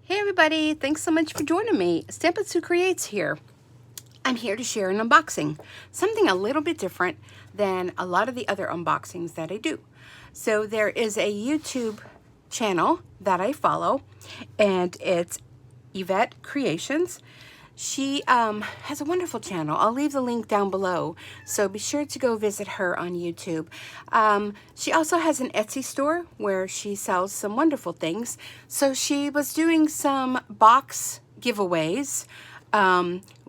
Hey everybody, thanks so much for joining me. Stampin' Sue Creates here. I'm here to share an unboxing, something a little bit different than a lot of the other unboxings that I do. So there is a YouTube channel that I follow, and it's Yvette Creations. She has a wonderful channel. I'll leave the link down below, so be sure to go visit her on YouTube. She also has an Etsy store where she sells some wonderful things. So she was doing some box giveaways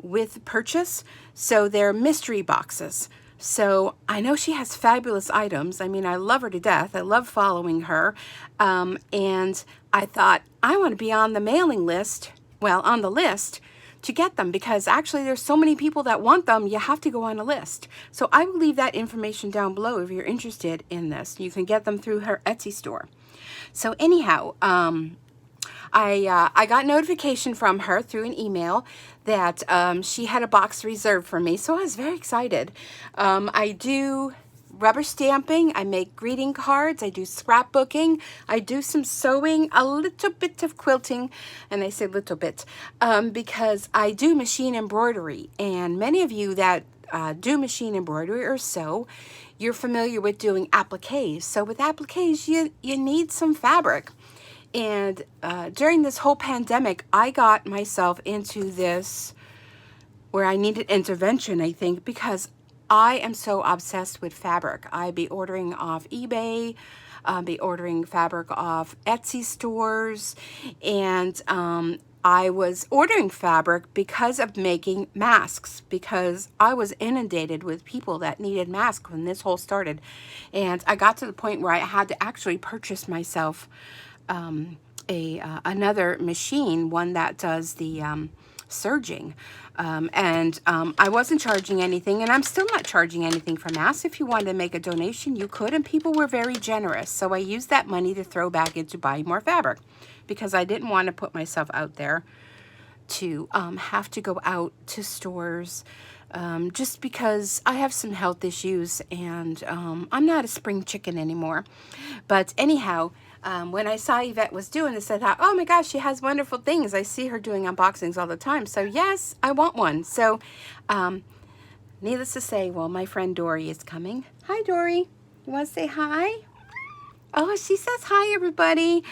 with purchase. So they're mystery boxes. So I know she has fabulous items. I mean, I love her to death. I love following her. And I thought, I want to be on the mailing list, well, on the list, to get them, because actually there's so many people that want them, you have to go on a list. So I will leave that information down below if you're interested in this. You can get them through her Etsy store. So anyhow, I got notification from her through an email that she had a box reserved for me, so I was very excited. I do rubber stamping, I make greeting cards, I do scrapbooking, I do some sewing, a little bit of quilting, and I say little bit because I do machine embroidery, and many of you that do machine embroidery or sew, you're familiar with doing appliques. So with appliques, you need some fabric. And during this whole pandemic, I got myself into this where I needed intervention, I think, because I am so obsessed with fabric. I'd be ordering off eBay, be ordering fabric off Etsy stores, and I was ordering fabric because of making masks, because I was inundated with people that needed masks when this whole started. And I got to the point where I had to actually purchase myself another machine, one that does the serging. I wasn't charging anything, and I'm still not charging anything for masks. If you wanted to make a donation, you could, and people were very generous. So I used that money to throw back into buying more fabric, because I didn't want to put myself out there to have to go out to stores just because I have some health issues, and I'm not a spring chicken anymore. But anyhow, when I saw Yvette was doing this, I thought, oh my gosh, she has wonderful things. I see her doing unboxings all the time. So yes, I want one. So needless to say, well, my friend Dory is coming. Hi, Dory. You want to say hi? Oh, she says hi, everybody.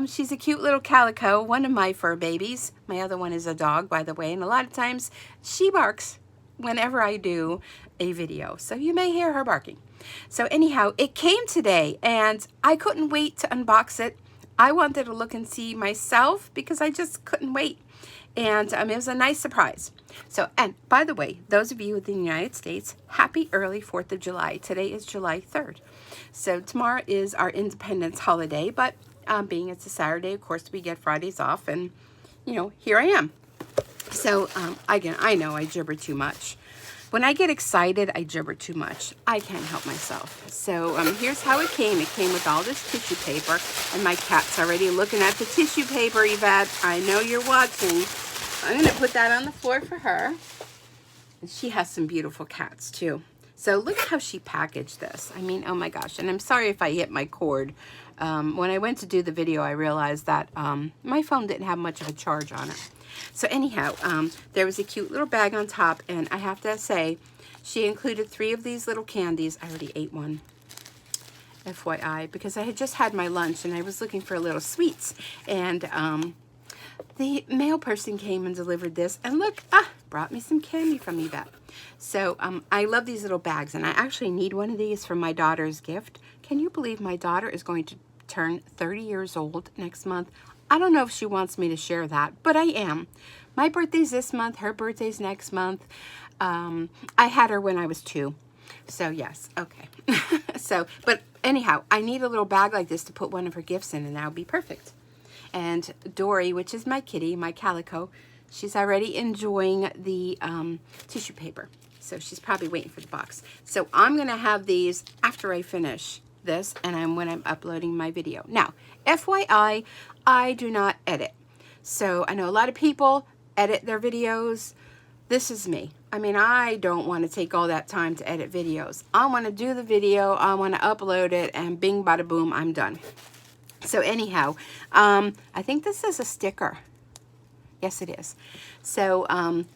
She's a cute little calico, one of my fur babies. My other one is a dog, by the way, and a lot of times she barks whenever I do a video. So you may hear her barking. So anyhow, it came today, and I couldn't wait to unbox it. I wanted to look and see myself because I just couldn't wait. And it was a nice surprise. So, and by the way, those of you in the United States, happy early 4th of July. Today is July 3rd. So tomorrow is our Independence holiday, but being it's a Saturday, of course, we get Fridays off, and, you know, here I am. So, again, I know I gibber too much. When I get excited, I gibber too much. I can't help myself. So here's how it came. It came with all this tissue paper, and my cat's already looking at the tissue paper, Yvette. I know you're watching. I'm going to put that on the floor for her. And she has some beautiful cats, too. So look at how she packaged this. I mean, oh my gosh. And I'm sorry if I hit my cord. When I went to do the video, I realized that my phone didn't have much of a charge on it. So anyhow, there was a cute little bag on top, and I have to say, she included 3 of these little candies. I already ate one, FYI, because I had just had my lunch, and I was looking for little sweets. And the mail person came and delivered this, and look, brought me some candy from Yvette. So I love these little bags, and I actually need one of these for my daughter's gift. Can you believe my daughter is going to turn 30 years old next month? I don't know if she wants me to share that, but I am. My birthday's this month, her birthday's next month. I had her when I was 2. So yes, okay. So, but anyhow, I need a little bag like this to put one of her gifts in, and that would be perfect. And Dory, which is my kitty, my calico, she's already enjoying the tissue paper. So she's probably waiting for the box. So I'm going to have these after I finish this, and when I'm uploading my video. Now, FYI, I do not edit. So I know a lot of people edit their videos. This is me. I mean, I don't want to take all that time to edit videos. I want to do the video, I want to upload it, and bing, bada, boom, I'm done. So anyhow, I think this is a sticker. Yes, it is. So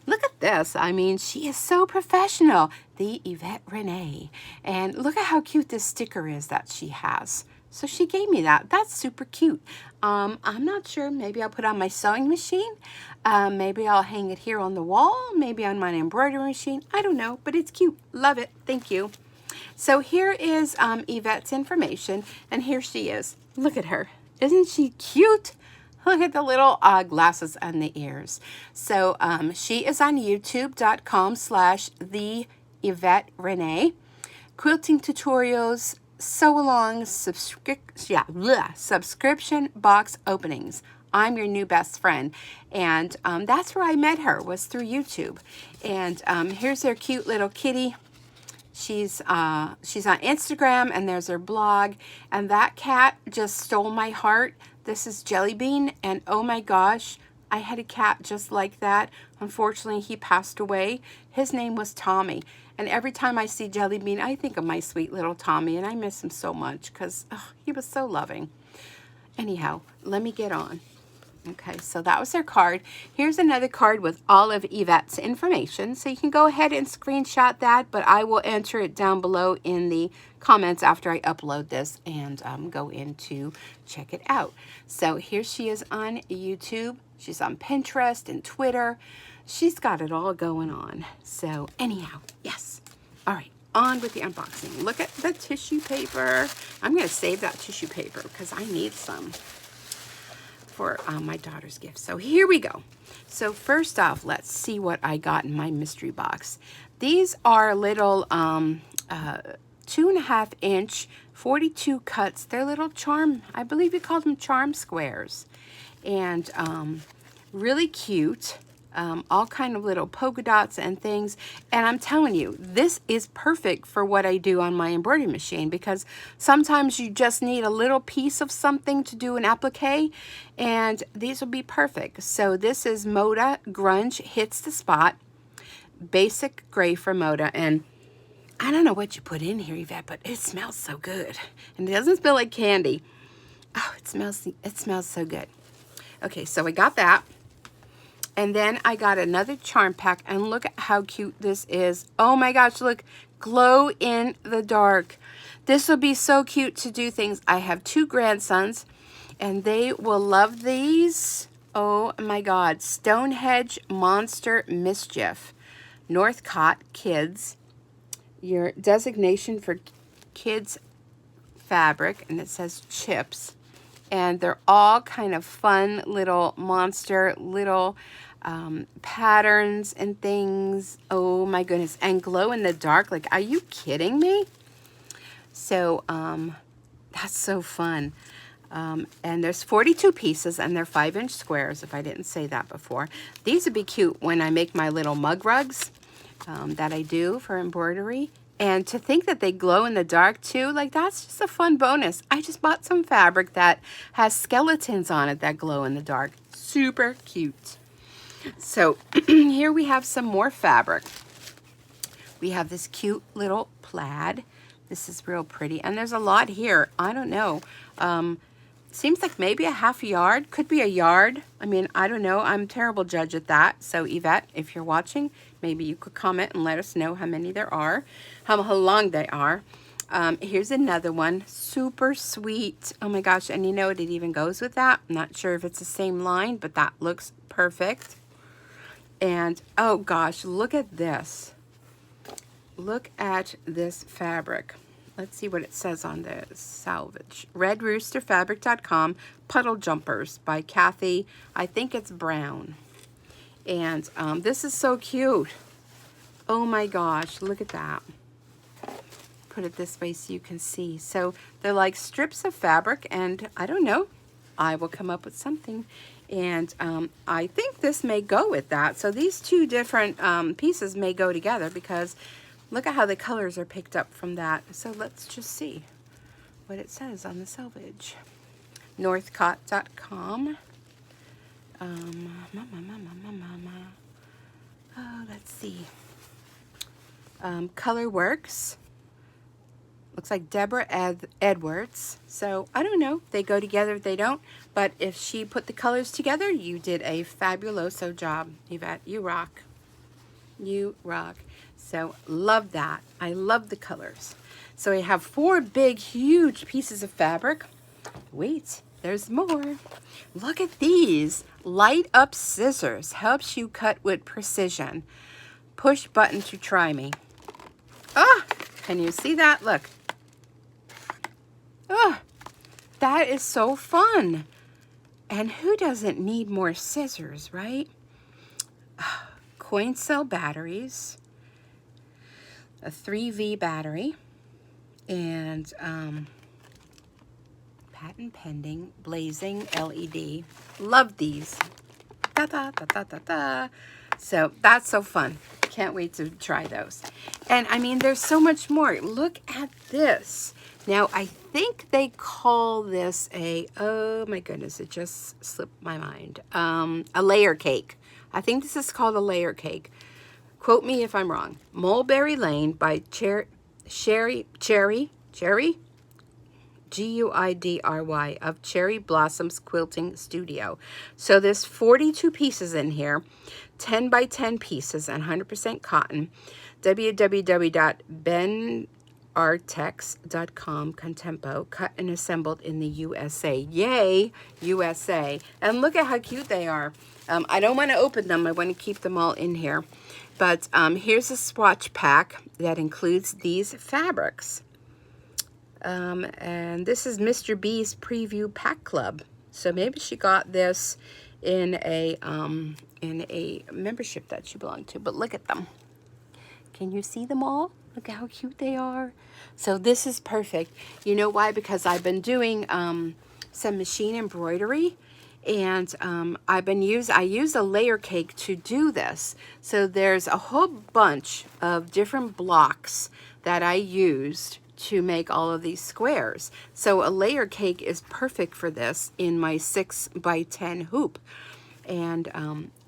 look at this. I mean, she is so professional. The Yvette Rene. And look at how cute this sticker is that she has. So she gave me that. That's super cute. I'm not sure. Maybe I'll put it on my sewing machine. Maybe I'll hang it here on the wall. Maybe on my embroidery machine. I don't know, but it's cute. Love it. Thank you. So here is Yvette's information. And here she is. Look at her. Isn't she cute? Look at the little glasses and the ears. So she is on youtube.com/the Yvette Rene. Quilting tutorials, sew-along, subscription box openings. I'm your new best friend. And that's where I met her, was through YouTube. And here's her cute little kitty. She's on Instagram, and there's her blog. And that cat just stole my heart. This is Jelly Bean, and oh my gosh, I had a cat just like that. Unfortunately, he passed away. His name was Tommy. And every time I see Jelly Bean, I think of my sweet little Tommy, and I miss him so much because he was so loving. Anyhow, let me get on. Okay, so that was their card. Here's another card with all of Yvette's information. So you can go ahead and screenshot that, but I will enter it down below in the comments after I upload this and go in to check it out. So here she is on YouTube. She's on Pinterest and Twitter. She's got it all going on. So anyhow, yes. All right, on with the unboxing. Look at the tissue paper. I'm going to save that tissue paper because I need some for my daughter's gift. So here we go. So first off, let's see what I got in my mystery box. These are little 2.5 inch 42 cuts. They're little charm, I believe you call them charm squares. And really cute. All kind of little polka dots and things. And I'm telling you, this is perfect for what I do on my embroidery machine, because sometimes you just need a little piece of something to do an applique, and these will be perfect. So this is Moda Grunge Hits the Spot, basic gray for Moda. And I don't know what you put in here, Yvette, but it smells so good. And it doesn't smell like candy. Oh, it smells so good. Okay, so I got that. And then I got another charm pack, and look at how cute this is. Oh my gosh, look, glow in the dark. This will be so cute to do things. I have 2 grandsons, and they will love these. Oh my God, Stonehenge Monster Mischief. Northcott Kids, your designation for kids fabric, and it says chips. And they're all kind of fun little monster, little patterns and things. Oh my goodness. And glow in the dark. Like, are you kidding me? So that's so fun. And there's 42 pieces, and they're 5-inch squares, if I didn't say that before. These would be cute when I make my little mug rugs that I do for embroidery. And to think that they glow in the dark too, like, that's just a fun bonus. I just bought some fabric that has skeletons on it that glow in the dark. Super cute. So here we have some more fabric. We have this cute little plaid. This is real pretty. And there's a lot here. I don't know. Seems like maybe a half a yard. Could be a yard. I mean, I don't know. I'm a terrible judge at that. So Yvette, if you're watching, maybe you could comment and let us know how many there are, how long they are. Here's another one. Super sweet. Oh my gosh. And you know what? It even goes with that. I'm not sure if it's the same line, but that looks perfect. And oh gosh, look at this. Look at this fabric. Let's see what it says on the salvage. RedRoosterFabric.com, Puddle Jumpers by Kathy. I think it's Brown. And this is so cute. Oh my gosh, look at that. Put it this way so you can see. So they're like strips of fabric, and I don't know. I will come up with something. And I think this may go with that. So these 2 different pieces may go together, because look at how the colors are picked up from that. So let's just see what it says on the selvage. Northcott.com. Oh, let's see. Color Works. Looks like Deborah Edwards. So I don't know. They go together if they don't. But if she put the colors together, you did a fabuloso job, Yvette. You rock. You rock. So love that. I love the colors. So I have 4 big, huge pieces of fabric. Wait, there's more. Look at these. Light up scissors. Helps you cut with precision. Push button to try me. Ah, can you see that? Look. Ah, that is so fun. And who doesn't need more scissors, right? Coin cell batteries, a 3V battery, and patent pending blazing LED. Love these. Da, da, da, da, da, da. So that's so fun. Can't wait to try those. And I mean, there's so much more. Look at this. Now, I think they call this a, oh my goodness, it just slipped my mind. A layer cake. I think this is called a layer cake. Quote me if I'm wrong. Mulberry Lane by Cherry, Guidry of Cherry Blossoms Quilting Studio. So there's 42 pieces in here, 10 by 10 pieces and 100% cotton. www.benartex.com, Contempo, cut and assembled in the USA. Yay, USA. And look at how cute they are. I don't want to open them. I want to keep them all in here. But here's a swatch pack that includes these fabrics. And this is Mr. B's Preview Pack Club. So maybe she got this in a membership that she belonged to. But look at them. Can you see them all? Look at how cute they are. So this is perfect. You know why? Because I've been doing some machine embroidery. And I use a layer cake to do this. So there's a whole bunch of different blocks that I used to make all of these squares. So a layer cake is perfect for this in my 6 by 10 hoop. And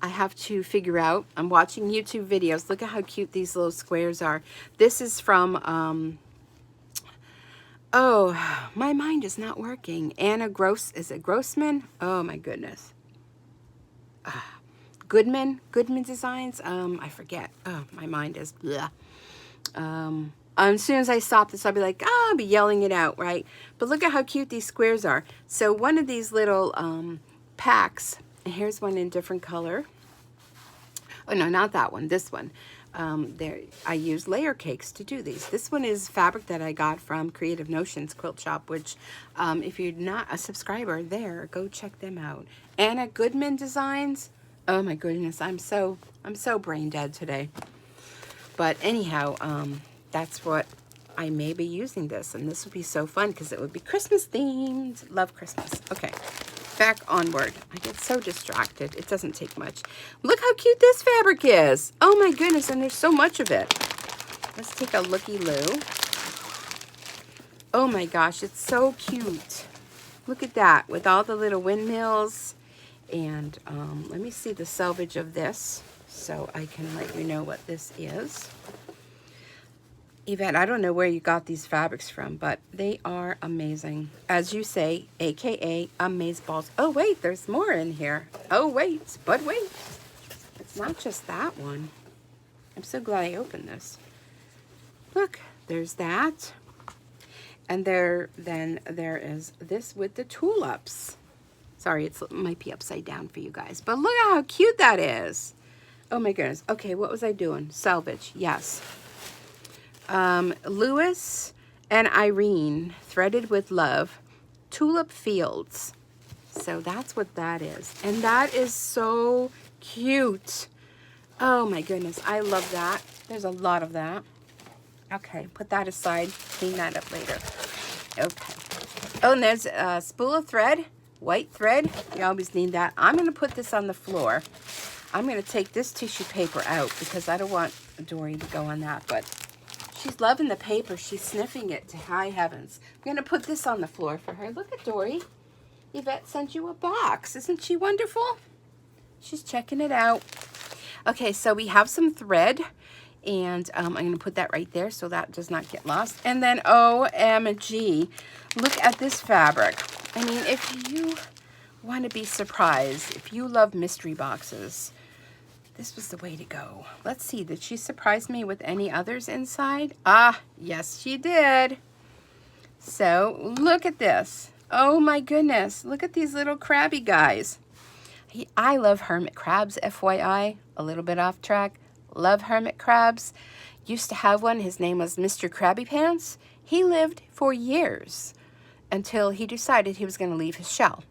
I have to figure out, I'm watching YouTube videos. Look at how cute these little squares are. This is from, oh, my mind is not working. Is it Grossman? Oh my goodness. Goodman Designs. I forget. Oh, my mind is blah. As soon as I stop this, I'll be like, I'll be yelling it out, right? But look at how cute these squares are. So one of these little packs, and here's one in different color. Oh no, not that one. This one. There, I use layer cakes to do these. This one is fabric that I got from Creative Notions Quilt Shop, which if you're not a subscriber there, go check them out. Anna Goodman Designs. Oh my goodness, I'm so brain dead today. But anyhow, that's what I may be using this, and this would be so fun because it would be Christmas themed. Love Christmas. Okay. Back onward. I get so distracted. It doesn't take much. Look how cute this fabric is. Oh my goodness, and there's so much of it. Let's take a looky-loo. Oh my gosh, it's so cute. Look at that with all the little windmills. And let me see the selvage of this so I can let you know what this is. Yvette, I don't know where you got these fabrics from, but they are amazing. As you say, AKA amazeballs. Oh, wait, there's more in here. Oh, wait, but wait. It's not just that one. I'm so glad I opened this. Look, there's that. And then there is this with the tulips. Sorry, it might be upside down for you guys, but look at how cute that is. Oh my goodness. Okay, what was I doing? Selvage, yes. Lewis and Irene, Threaded with Love, Tulip Fields. So that's what that is. And that is so cute. Oh my goodness, I love that. There's a lot of that. Okay, put that aside, clean that up later. Okay. Oh, and there's a spool of thread, white thread. You always need that. I'm going to put this on the floor. I'm going to take this tissue paper out because I don't want Dory to go on that, but she's loving the paper. She's sniffing it to high heavens. I'm going to put this on the floor for her. Look at Dory. Yvette sent you a box. Isn't she wonderful? She's checking it out. Okay, so we have some thread And I'm going to put that right there so that does not get lost. And then, OMG, look at this fabric. I mean, if you want to be surprised, if you love mystery boxes, this was the way to go. Let's see, did she surprise me with any others inside? Ah, yes, she did. So, look at this. Oh my goodness, look at these little crabby guys. I love hermit crabs, FYI, a little bit off track. Love hermit crabs. Used to have one. His name was Mr. Krabby Pants. He lived for years until he decided he was going to leave his shell.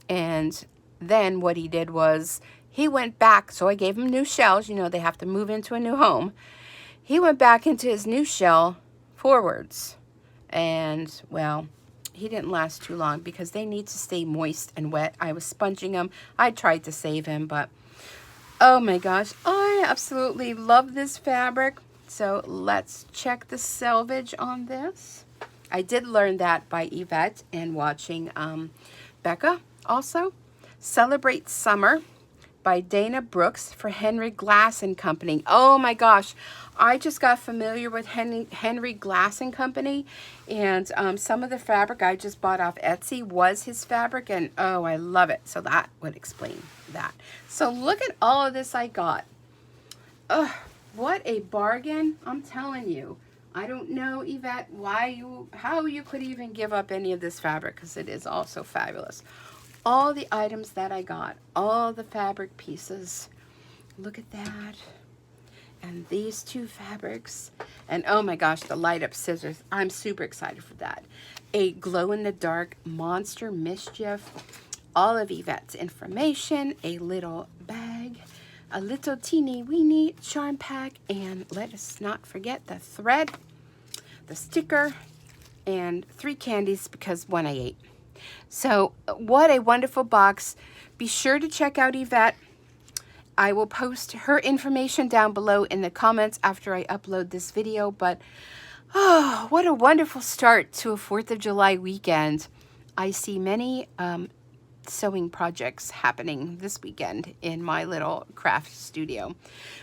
And then what he did was he went back. So I gave him new shells. You know, they have to move into a new home. He went back into his new shell forwards. And, well, he didn't last too long because they need to stay moist and wet. I was sponging them. I tried to save him, but oh my gosh, I absolutely love this fabric. So let's check the selvage on this. I did learn that by Yvette and watching Becca also. Celebrate Summer by Dana Brooks for Henry Glass and Company. Oh my gosh, I just got familiar with Henry Glass and Company, and some of the fabric I just bought off Etsy was his fabric, and oh, I love it. So that would explain that. So look at all of this I got. Ugh, what a bargain. I'm telling you. I don't know, Yvette, how you could even give up any of this fabric, because it is all so fabulous. All the items that I got, all the fabric pieces. Look at that. And these two fabrics. And oh my gosh, the light up scissors. I'm super excited for that. A glow in the dark monster mischief. All of Yvette's information. A little bag. A little teeny weeny charm pack. And let us not forget the thread. The sticker. And 3 candies because 1 I ate. So what a wonderful box. Be sure to check out Yvette. I will post her information down below in the comments after I upload this video. But oh, what a wonderful start to a 4th of July weekend. I see many sewing projects happening this weekend in my little craft studio.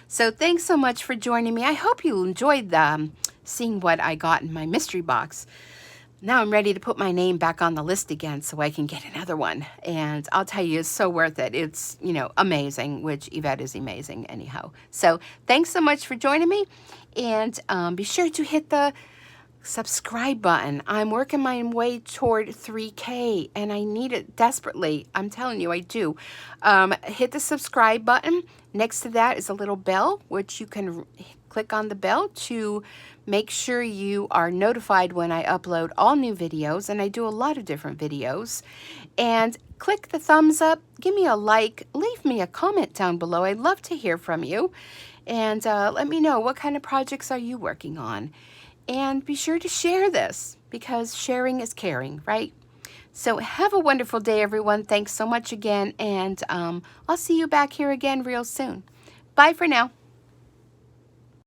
So thanks so much for joining me. I hope you enjoyed seeing what I got in my mystery box. Now I'm ready to put my name back on the list again so I can get another one. And I'll tell you, it's so worth it. It's, you know, amazing, which Yvette is amazing anyhow. So thanks so much for joining me. And be sure to hit the subscribe button. I'm working my way toward 3K and I need it desperately. I'm telling you, I do. Hit the subscribe button. Next to that is a little bell, which you can click on the bell to make sure you are notified when I upload all new videos, and I do a lot of different videos. And click the thumbs up, give me a like, leave me a comment down below. I'd love to hear from you. And let me know, what kind of projects are you working on? And be sure to share this, because sharing is caring, right? So have a wonderful day, everyone. Thanks so much again, and I'll see you back here again real soon. Bye for now.